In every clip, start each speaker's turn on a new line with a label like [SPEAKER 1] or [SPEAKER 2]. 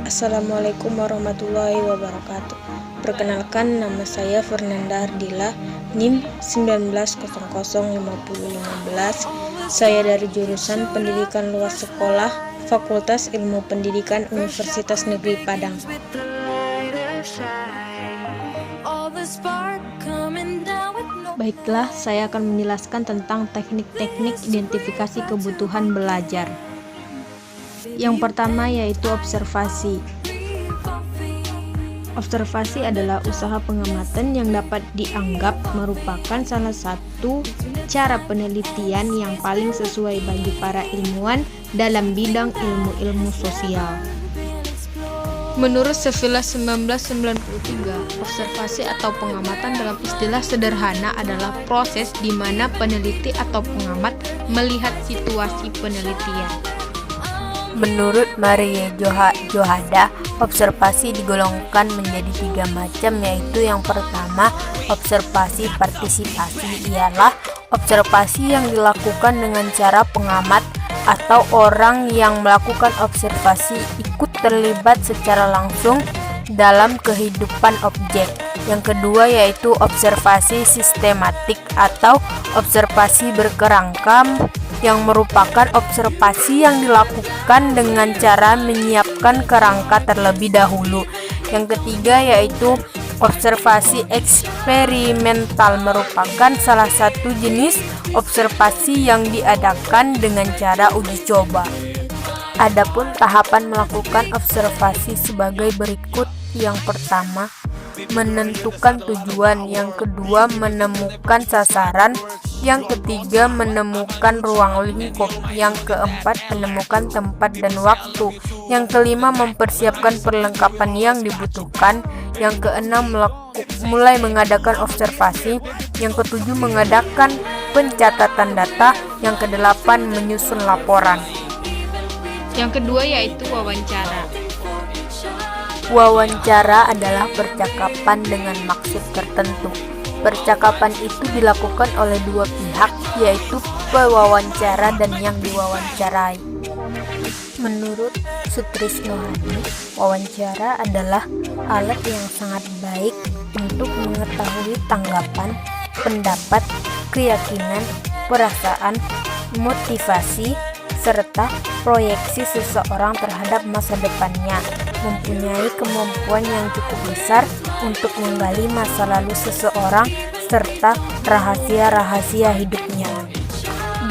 [SPEAKER 1] Assalamualaikum warahmatullahi wabarakatuh. Perkenalkan, nama saya Fernanda Ardila, NIM 19005015. Saya dari jurusan Pendidikan Luas Sekolah, Fakultas Ilmu Pendidikan Universitas Negeri Padang. Baiklah, saya akan menjelaskan tentang teknik-teknik identifikasi kebutuhan belajar. Yang pertama yaitu observasi. Observasi adalah usaha pengamatan yang dapat dianggap merupakan salah satu cara penelitian yang paling sesuai bagi para ilmuwan dalam bidang ilmu-ilmu sosial. Menurut Sevilla 1993, observasi atau pengamatan dalam istilah sederhana adalah proses di mana peneliti atau pengamat melihat situasi penelitian.
[SPEAKER 2] Menurut Marie Johada, observasi digolongkan menjadi 3 macam, yaitu yang pertama, observasi partisipasi ialah observasi yang dilakukan dengan cara pengamat atau orang yang melakukan observasi ikut terlibat secara langsung dalam kehidupan objek. Yang kedua yaitu observasi sistematik atau observasi berkerangka, yang merupakan observasi yang dilakukan dengan cara menyiapkan kerangka terlebih dahulu. Yang ketiga yaitu observasi eksperimental, merupakan salah satu jenis observasi yang diadakan dengan cara uji coba. Adapun tahapan melakukan observasi sebagai berikut. Yang pertama, menentukan tujuan. Yang kedua, menemukan sasaran. Yang ketiga, menemukan ruang lingkup. Yang keempat, menemukan tempat dan waktu. Yang kelima, mempersiapkan perlengkapan yang dibutuhkan. Yang keenam, mulai mengadakan observasi. Yang ketujuh, mengadakan pencatatan data. Yang kedelapan, menyusun laporan.
[SPEAKER 1] Yang kedua yaitu wawancara.
[SPEAKER 2] Wawancara adalah percakapan dengan maksud tertentu. Percakapan itu dilakukan oleh dua pihak, yaitu pewawancara dan yang diwawancarai. Menurut Sutrisno Hadi, wawancara adalah alat yang sangat baik untuk mengetahui tanggapan, pendapat, keyakinan, perasaan, motivasi, serta proyeksi seseorang terhadap masa depannya. Mempunyai kemampuan yang cukup besar untuk menggali masa lalu seseorang serta rahasia-rahasia hidupnya.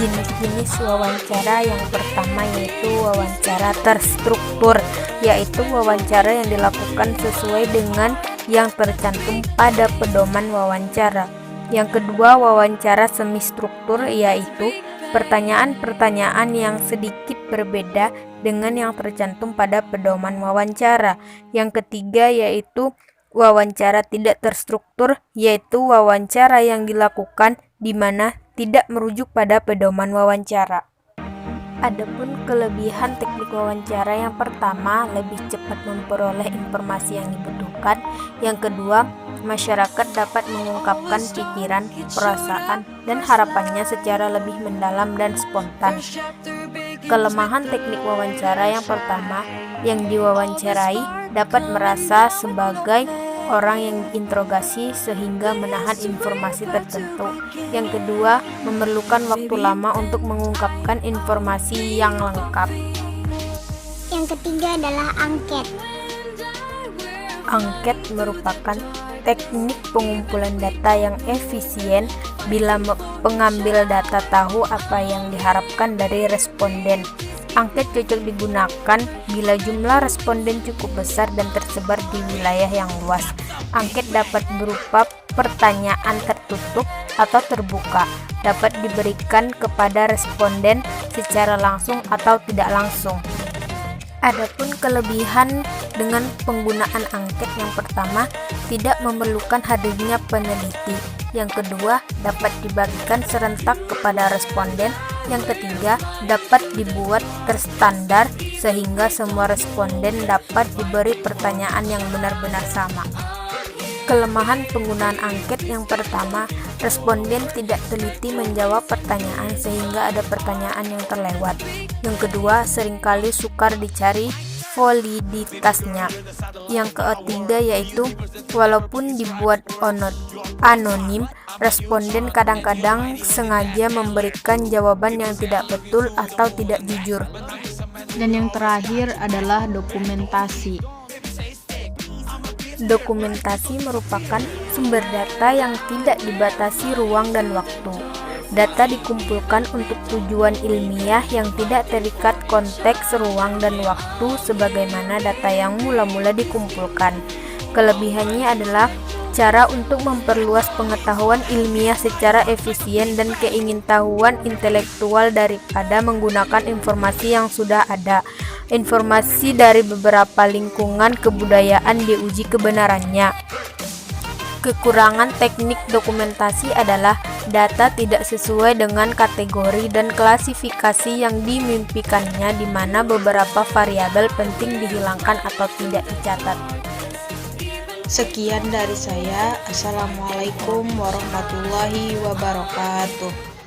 [SPEAKER 2] Jenis-jenis wawancara yang pertama yaitu wawancara terstruktur, yaitu wawancara yang dilakukan sesuai dengan yang tercantum pada pedoman wawancara. Yang kedua, wawancara semi struktur, yaitu pertanyaan-pertanyaan yang sedikit berbeda dengan yang tercantum pada pedoman wawancara. Yang ketiga yaitu wawancara tidak terstruktur, yaitu wawancara yang dilakukan di mana tidak merujuk pada pedoman wawancara. Adapun kelebihan teknik wawancara, yang pertama, lebih cepat memperoleh informasi yang dibutuhkan. Yang kedua, masyarakat dapat mengungkapkan pikiran, perasaan, dan harapannya secara lebih mendalam dan spontan. Kelemahan teknik wawancara, yang pertama, yang diwawancarai dapat merasa sebagai orang yang diinterogasi sehingga menahan informasi tertentu. Yang kedua, memerlukan waktu lama untuk mengungkapkan informasi yang lengkap.
[SPEAKER 3] Yang ketiga adalah angket.
[SPEAKER 2] Angket merupakan teknik pengumpulan data yang efisien bila pengambil data tahu apa yang diharapkan dari responden. Angket cocok digunakan bila jumlah responden cukup besar dan tersebar di wilayah yang luas. Angket dapat berupa pertanyaan tertutup atau terbuka, dapat diberikan kepada responden secara langsung atau tidak langsung. Adapun kelebihan dengan penggunaan angket, yang pertama, tidak memerlukan hadirnya peneliti. Yang kedua, dapat dibagikan serentak kepada responden. Yang ketiga, dapat dibuat terstandar sehingga semua responden dapat diberi pertanyaan yang benar-benar sama. Kelemahan penggunaan angket, yang pertama, responden tidak teliti menjawab pertanyaan sehingga ada pertanyaan yang terlewat. Yang kedua, seringkali sukar dicari validitasnya. Yang ketiga yaitu walaupun dibuat anonim, responden kadang-kadang sengaja memberikan jawaban yang tidak betul atau tidak jujur.
[SPEAKER 1] Dan yang terakhir adalah dokumentasi.
[SPEAKER 2] Dokumentasi merupakan sumber data yang tidak dibatasi ruang dan waktu. Data dikumpulkan untuk tujuan ilmiah yang tidak terikat konteks ruang dan waktu sebagaimana data yang mula-mula dikumpulkan. Kelebihannya adalah cara untuk memperluas pengetahuan ilmiah secara efisien dan keingintahuan intelektual daripada menggunakan informasi yang sudah ada. Informasi dari beberapa lingkungan kebudayaan diuji kebenarannya. Kekurangan teknik dokumentasi adalah data tidak sesuai dengan kategori dan klasifikasi yang dimimpikannya, di mana beberapa variabel penting dihilangkan atau tidak dicatat.
[SPEAKER 1] Sekian dari saya. Assalamualaikum warahmatullahi wabarakatuh.